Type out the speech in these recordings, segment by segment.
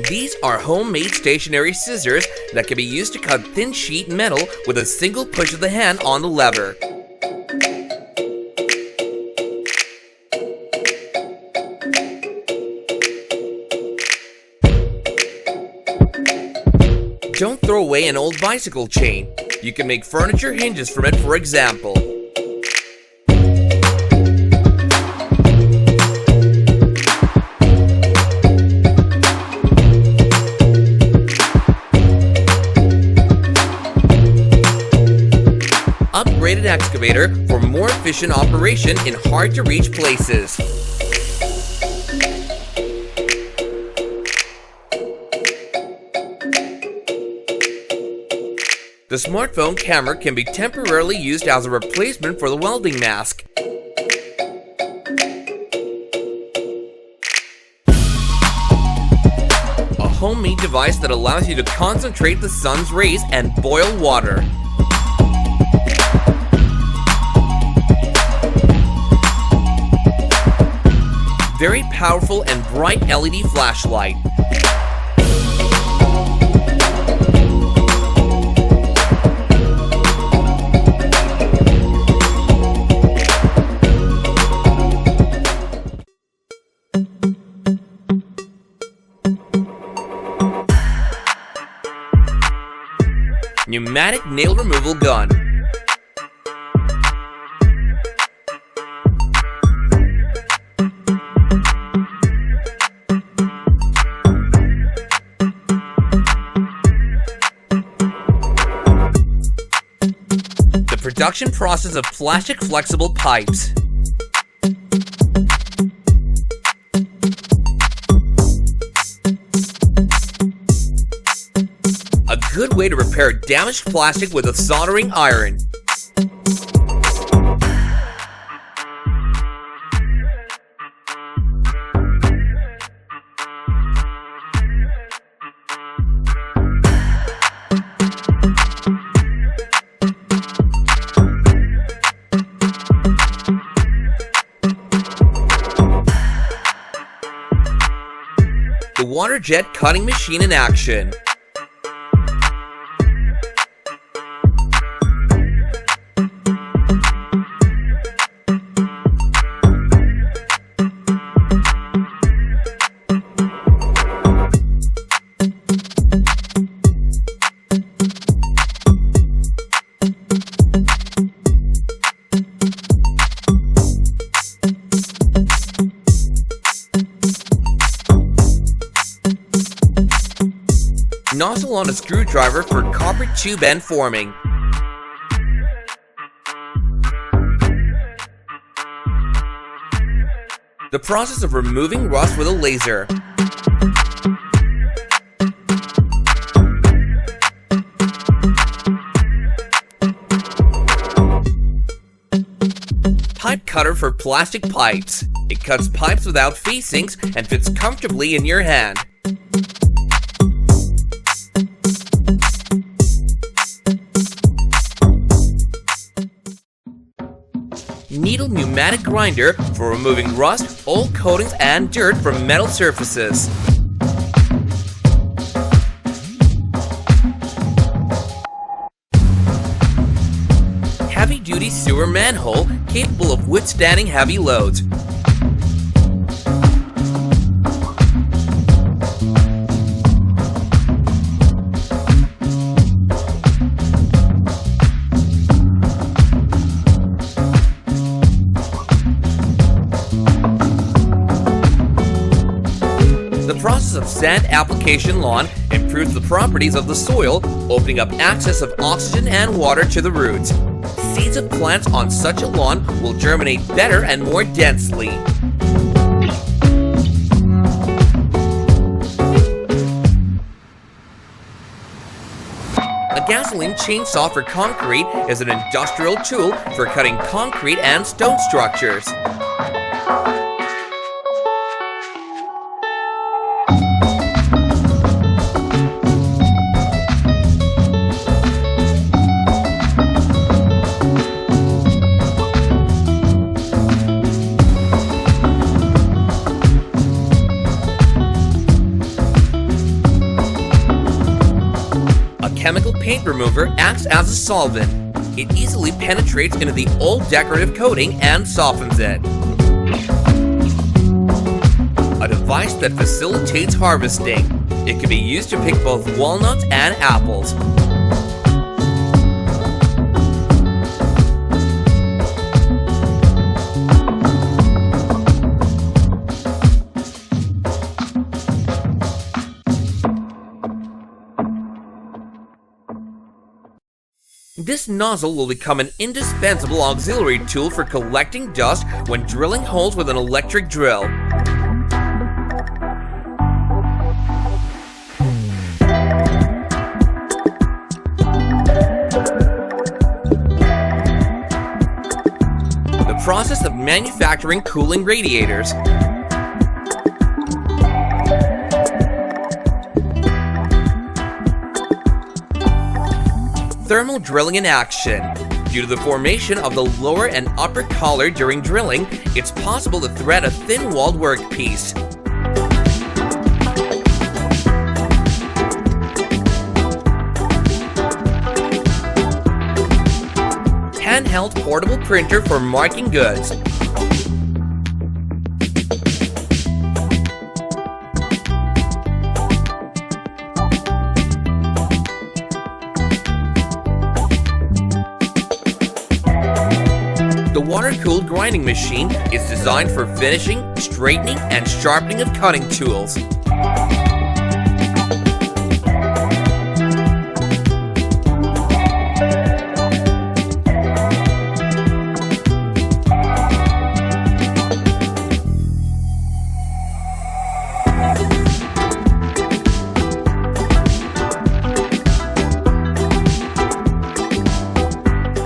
These are homemade stationary scissors that can be used to cut thin sheet metal with a single push of the hand on the lever. Don't throw away an old bicycle chain. You can make furniture hinges from it, for example. Upgraded excavator for more efficient operation in hard-to-reach places. The smartphone camera can be temporarily used as a replacement for the welding mask. A homemade device that allows you to concentrate the sun's rays and boil water. Very powerful and bright LED flashlight. Pneumatic nail removal gun. The production process of plastic flexible pipes. A good way to repair damaged plastic with a soldering iron. The water jet cutting machine in action. Nozzle on a screwdriver for copper tube end forming. The process of removing rust with a laser. Pipe cutter for plastic pipes. It cuts pipes without facings and fits comfortably in your hand. Needle pneumatic grinder for removing rust, old coatings, and dirt from metal surfaces. Heavy-duty sewer manhole capable of withstanding heavy loads. The process of sand application lawn improves the properties of the soil, opening up access of oxygen and water to the roots. Seeds of plants on such a lawn will germinate better and more densely. A gasoline chainsaw for concrete is an industrial tool for cutting concrete and stone structures. paint remover acts as a solvent. It easily penetrates into the old decorative coating and softens it. A device that facilitates harvesting. It can be used to pick both walnuts and apples. This nozzle will become an indispensable auxiliary tool for collecting dust when drilling holes with an electric drill. The process of manufacturing cooling radiators. Thermal drilling in action. Due to the formation of the lower and upper collar during drilling, it's possible to thread a thin-walled workpiece. Handheld portable printer for marking goods. The water-cooled grinding machine is designed for finishing, straightening, and sharpening of cutting tools.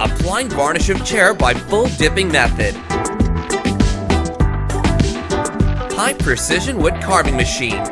Applying varnish of chair by full dipping method. High precision wood carving machine.